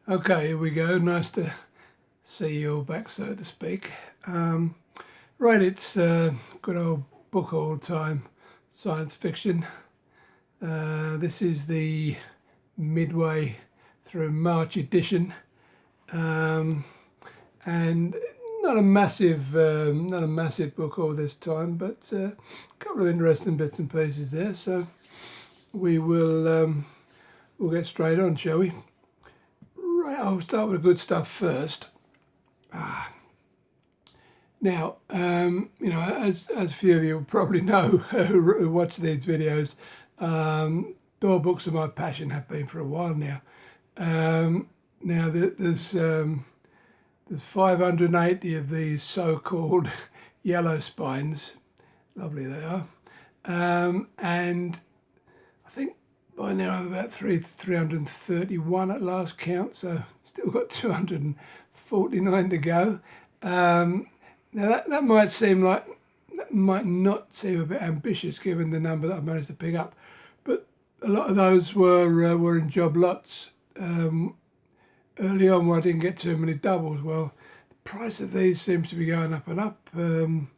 Okay, here we go. Nice to see you all back, so to speak. Right, it's good old book all time science fiction. This is the midway through March edition, and not a massive book all this time, but a couple of interesting bits and pieces there. So we will we'll get straight on, shall we? Right, I'll start with the good stuff first. Now, as a few of you probably know who watch these videos, door books are my passion, have been for a while now. Now, there's 580 of these so-called yellow spines. Lovely they are. And I think by now I'm about 331 at last count, so still got 249 to go. Now that might not seem a bit ambitious given the number that I've managed to pick up, but a lot of those were in job lots. Early on, where I didn't get too many doubles, well, the price of these seems to be going up and up. And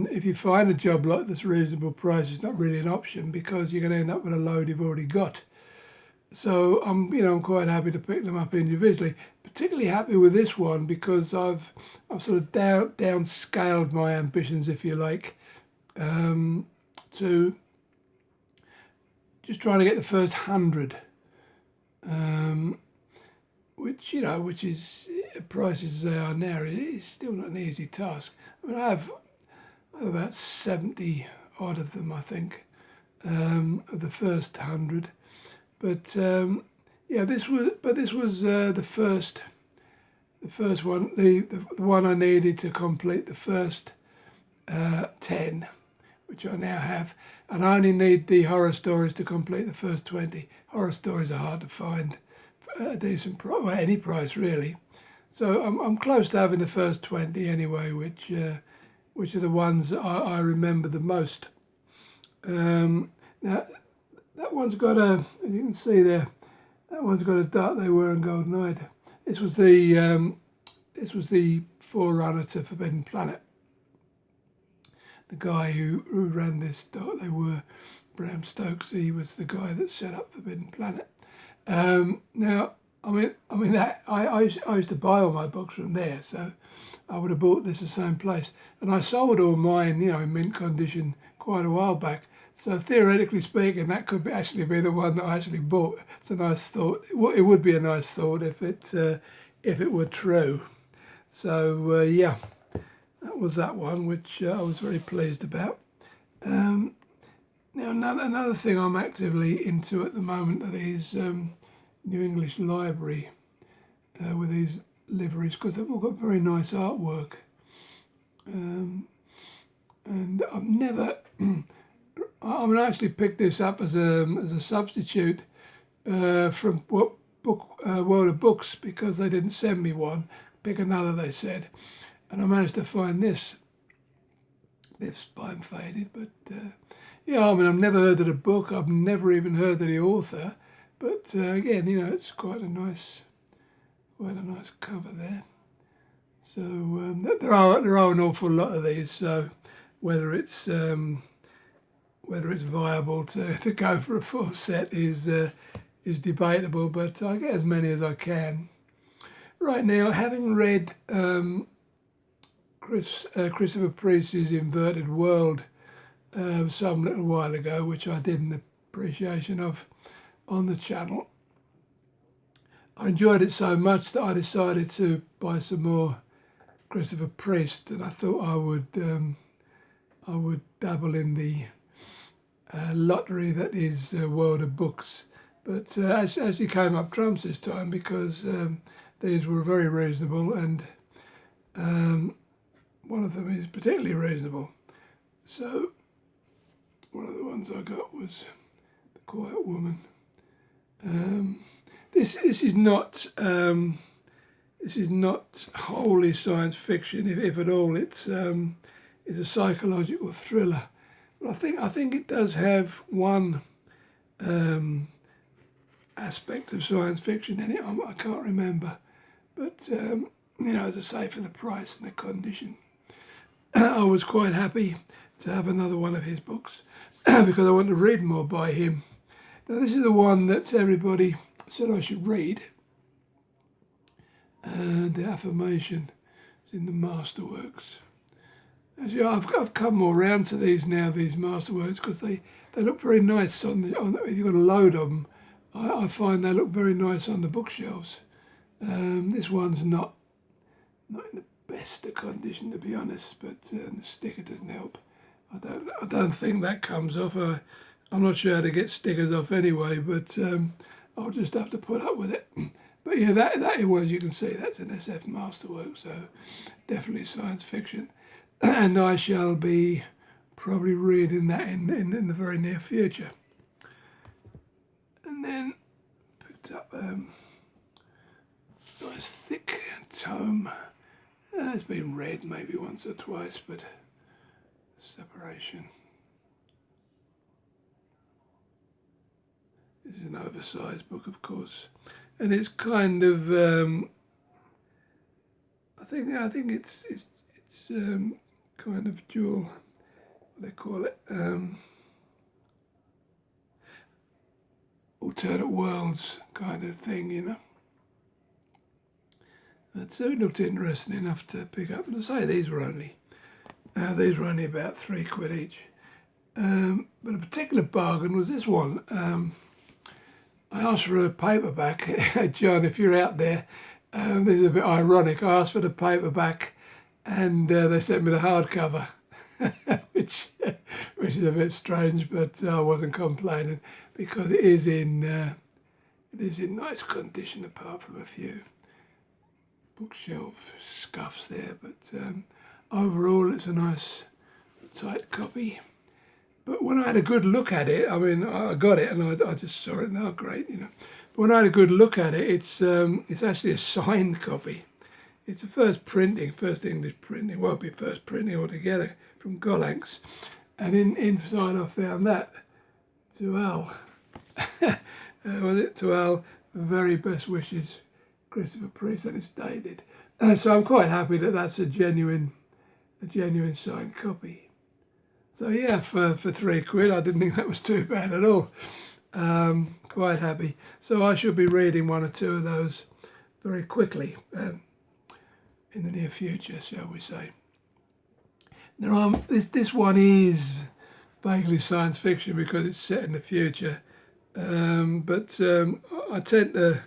if you find a job lot that's reasonable price, it's not really an option because you're going to end up with a load you've already got. So I'm quite happy to pick them up individually. Particularly happy with this one because I've sort of downscaled my ambitions, if you like, to just trying to get the first 100, which is prices as they are now. It's still not an easy task. I mean, I have about 70 odd of them, I think, of the first 100. But this was the first one, the one I needed to complete the first 10, which I now have, and I only need the horror stories to complete the first 20. Horror stories are hard to find at a decent price, well, any price really. So I'm close to having the first 20 anyway, which are the ones that I remember the most. Now, that one's got as you can see there, that one's got a Dark They Were and Golden Eyed. This was the forerunner to Forbidden Planet. The guy who ran this Dark They Were, Bram Stokes, he was the guy that set up Forbidden Planet. Now, I mean that I used to buy all my books from there, so I would have bought this the same place. And I sold all mine, in mint condition quite a while back. So theoretically speaking, that could actually be the one that I actually bought. It's a nice thought. It would be a nice thought if it were true. So that was that one, which I was very pleased about. Now another thing I'm actively into at the moment are these New English Library with these liveries, because they've all got very nice artwork. And I've never. I actually picked this up as a substitute from World of Books because they didn't send me one. Pick another, they said, and I managed to find this. Bit spine faded, but I've never heard of the book. I've never even heard of the author, but again, it's quite a nice cover there. So there are an awful lot of these. So whether it's viable to go for a full set is debatable, but I get as many as I can. Right now, having read Christopher Priest's Inverted World some little while ago, which I did an appreciation of on the channel, I enjoyed it so much that I decided to buy some more Christopher Priest, and I thought I would dabble in the lottery that is World of Books, but actually came up trumps this time because these were very reasonable, and one of them is particularly reasonable. So one of the ones I got was The Quiet Woman. This is not wholly science fiction, if at all. It's a psychological thriller. But I think it does have one aspect of science fiction in it. I can't remember, but as I say, for the price and the condition, I was quite happy to have another one of his books because I want to read more by him. Now, this is the one that everybody said I should read. The affirmation is in the Masterworks. Actually, I've come more round to these now, these Masterworks, because they look very nice if you've got a load of them. I find they look very nice on the bookshelves. This one's not in the best of condition, to be honest, but the sticker doesn't help. I don't think that comes off. I'm not sure how to get stickers off anyway, but I'll just have to put up with it. But yeah, that was, you can see, that's an SF Masterwork, so definitely science fiction. And I shall be probably reading that in the very near future. And then picked up a nice thick tome. It's been read maybe once or twice, but Separation. This is an oversized book, of course, and it's kind of I think it's kind of dual, what they call it, alternate worlds kind of thing, But so it looked interesting enough to pick up. And I say these were only about £3 each. But a particular bargain was this one. I asked for a paperback. John, if you're out there, this is a bit ironic. I asked for the paperback and they sent me the hardcover, which is a bit strange, but I wasn't complaining because it is in nice condition apart from a few bookshelf scuffs there. But overall, it's a nice tight copy. But when I had a good look at it, I mean, I got it and I just saw it and oh, great, But when I had a good look at it, it's actually a signed copy. It's the first English printing, well, it'll be first printing altogether from Gollancz. And inside I found that, to Al. To Al, very best wishes, Christopher Priest, and it's dated. So I'm quite happy that that's a genuine signed copy. So yeah, for £3, I didn't think that was too bad at all. Quite happy. So I should be reading one or two of those very quickly in the near future, shall we say. Now, this one is vaguely science fiction because it's set in the future, but I tend to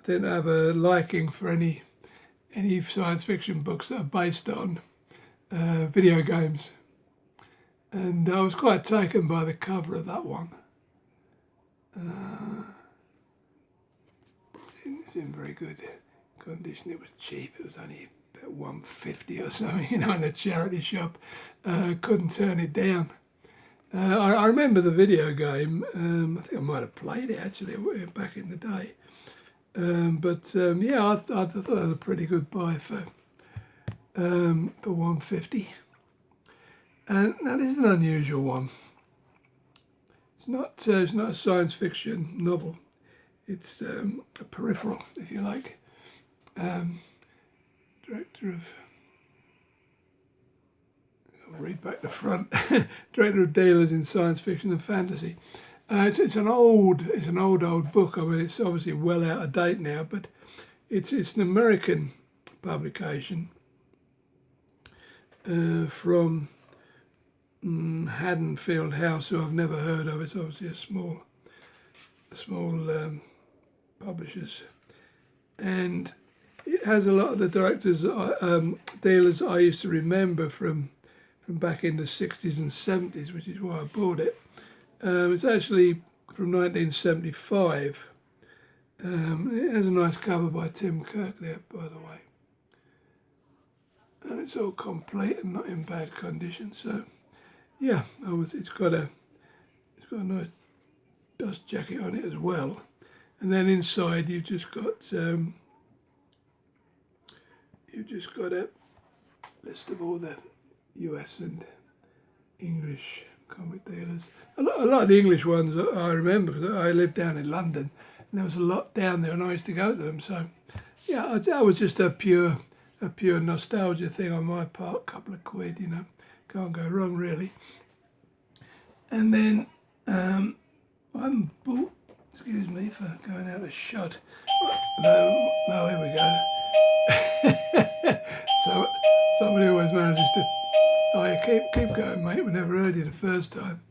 have a liking for any science fiction books that are based on video games. And I was quite taken by the cover of that one. It's in very good condition. It was cheap. It was only about £1.50 or something, in a charity shop. Couldn't turn it down. I remember the video game. I think I might have played it actually back in the day. Yeah, I thought it was a pretty good buy for £1.50. And now this is an unusual one. It's not a science fiction novel. It's a peripheral, if you like. Director of, I'll read back the front. Director of Dealers in Science Fiction and Fantasy. It's an old book. I mean, it's obviously well out of date now, but it's an American publication from Haddonfield House, who I've never heard of. It's obviously a small publishers, and it has a lot of the dealers I used to remember from back in the 60s and 70s, which is why I bought it. It's actually from 1975. It has a nice cover by Tim Kirk there, by the way, and it's all complete and not in bad condition. So yeah, it's got a nice dust jacket on it as well, and then inside you've just got a list of all the US and English comic dealers. A lot of the English ones I remember because I lived down in London, and there was a lot down there, and I used to go to them. So, yeah, that was just a pure nostalgia thing on my part. Couple of quid, you know, can't go wrong really. And then I haven't bought. Excuse me for going out of shot. No, here we go. So somebody always manages to. Oh, yeah, keep going, mate. We never heard you the first time.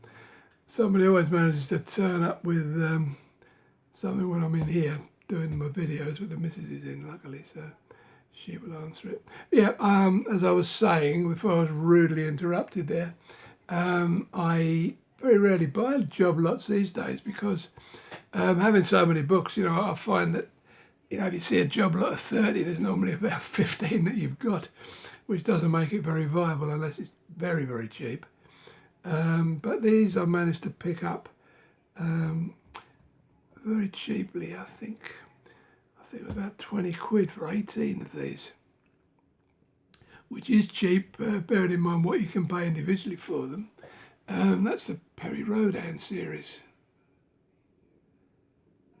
Somebody always manages to turn up with something when I'm in here doing my videos, but the missus is in, luckily, so she will answer it. Yeah, as I was saying before I was rudely interrupted there, I very rarely buy job lots these days because having so many books, you know, I find that, you know, if you see a job lot of 30, there's normally about 15 that you've got, which doesn't make it very viable unless it's very, very cheap. But these I managed to pick up very cheaply, I think. I think about 20 quid for 18 of these, which is cheap, bearing in mind what you can pay individually for them. That's the Rhodan series.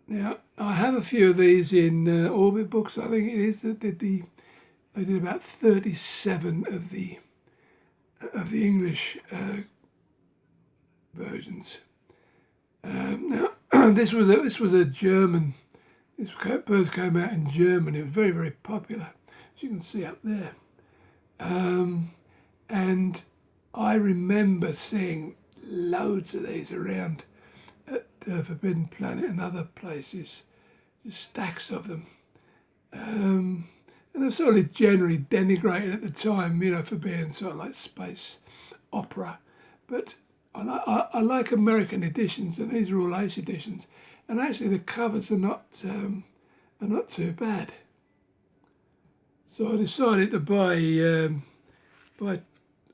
Now, I have a few of these in Orbit Books, I think it is, that did they did about 37 of the English versions. Now, this was a German. This first came out in Germany. It was very, very popular, as you can see up there. And I remember seeing loads of these around at Forbidden Planet and other places, just stacks of them. And they were sort of generally denigrated at the time, you know, for being sort of like space opera. But I like American editions, and these are all Ace editions. And actually, the covers are not too bad. So I decided to buy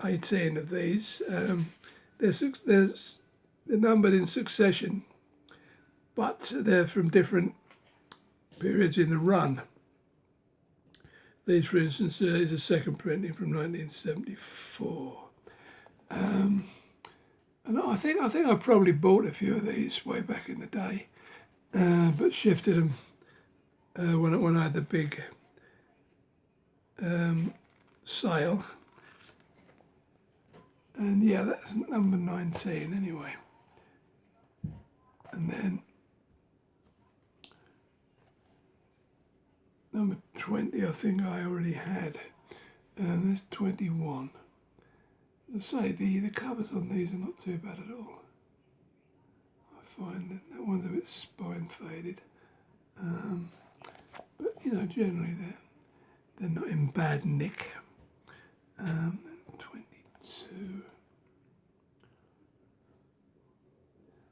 18 of these. They're numbered in succession, but they're from different periods in the run. These, for instance, is a second printing from 1974. And I think I probably bought a few of these way back in the day, but shifted them when I had the big sale. And yeah, that's number 19 anyway. And then number 20, I think I already had. And there's 21. As I say, the covers on these are not too bad at all. I find that one's a bit spine faded. But, you know, generally they're not in bad nick. 22.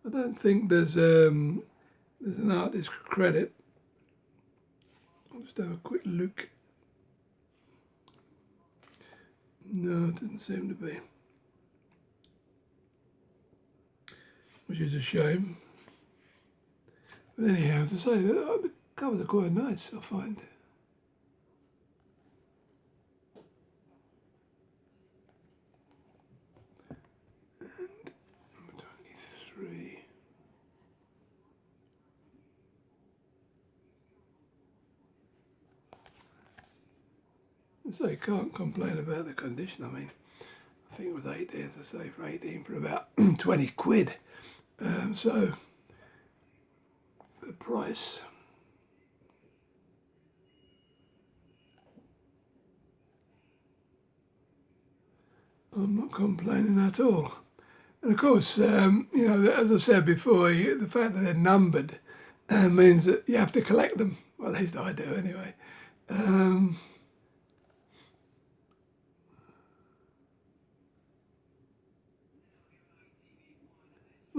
I don't think there's an artist credit. I'll just have a quick look. No, it doesn't seem to be. Which is a shame. But anyhow, as I say, the covers are quite nice, I find. And number 23. So you can't complain about the condition. I mean, I think it was 18, as I say, for 18 for about 20 quid. So the price. I'm not complaining at all. And of course, you know, as I said before, the fact that they're numbered means that you have to collect them. Well, at least I do anyway.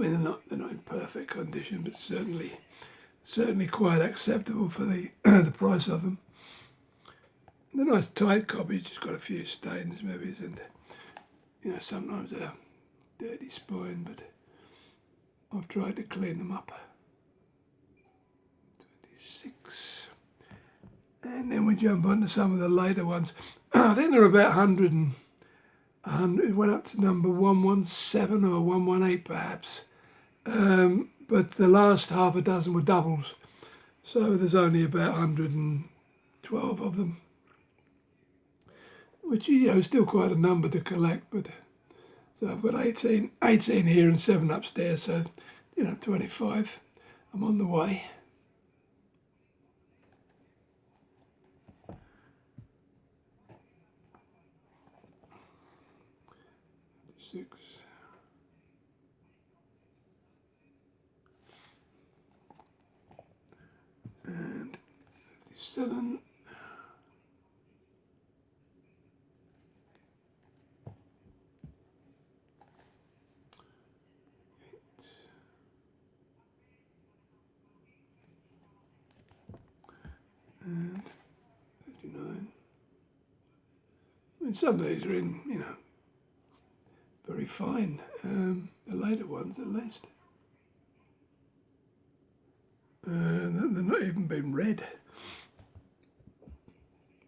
I mean, they're not in perfect condition, but certainly quite acceptable for the the price of them. They're nice tight copies, just got a few stains maybe, and you know, sometimes a dirty spine, but I've tried to clean them up. 26. And then we jump on to some of the later ones. I think they're about 100 and 100. It went up to number 117 or 118 perhaps. But the last half a dozen were doubles. So there's only about 112 of them, which is still quite a number to collect. But so I've got 18 here and 7 upstairs, so 25. I'm on the way. Six. And 57. And 59. I mean, some of these are in, very fine. The later ones, at least. They're not even been read.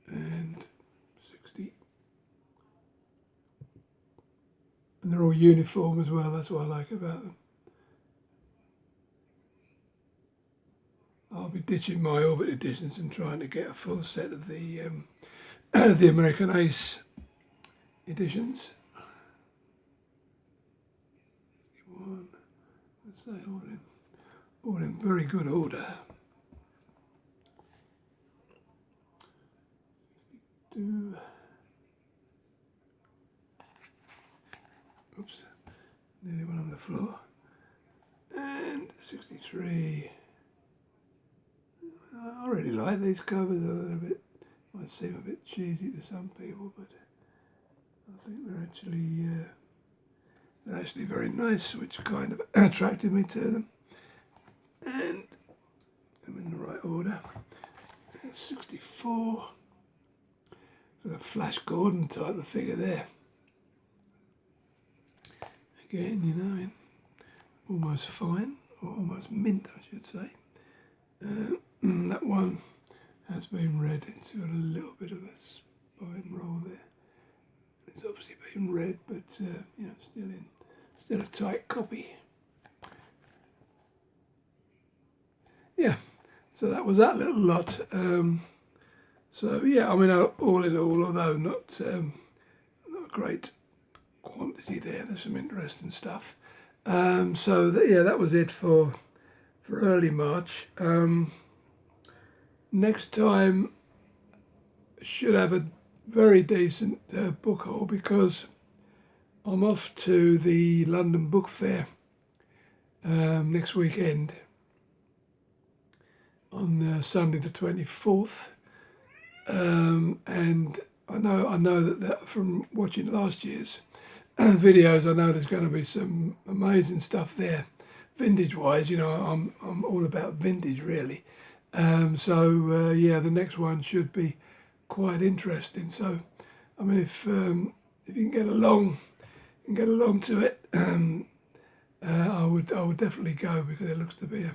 And 60. And they're all uniform as well. That's what I like about them. I'll be ditching my Orbit editions and trying to get a full set of the the American Ace editions. One, let's say all in very good order. 62. Oops, nearly one on the floor. And 63. I really like these covers. They're a little bit, might seem a bit cheesy to some people, but I think they're actually very nice, which kind of attracted me to them. And I'm in the right order. 64. Sort of Flash Gordon type of figure there. Again, almost fine, or almost mint, I should say. That one has been read. It's got a little bit of a spine roll there. It's obviously been read, but still a tight copy. Yeah, so that was that little lot. So yeah, I mean, all in all, although not a great quantity there, there's some interesting stuff. That was it for early March. Next time should have a very decent book haul, because I'm off to the London Book Fair next weekend on Sunday the 24th, and I know that from watching last year's videos, I know there's going to be some amazing stuff there, vintage wise. I'm all about vintage really. The next one should be quite interesting. So, I mean, if you can get along to it, I would definitely go, because it looks to be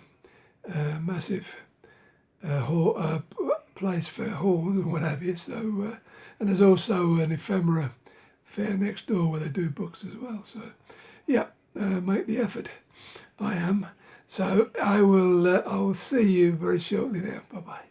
a massive place for hauls and what have you. So, and there's also an ephemera fair next door where they do books as well. So, make the effort. I am. So I will see you very shortly now. Bye-bye.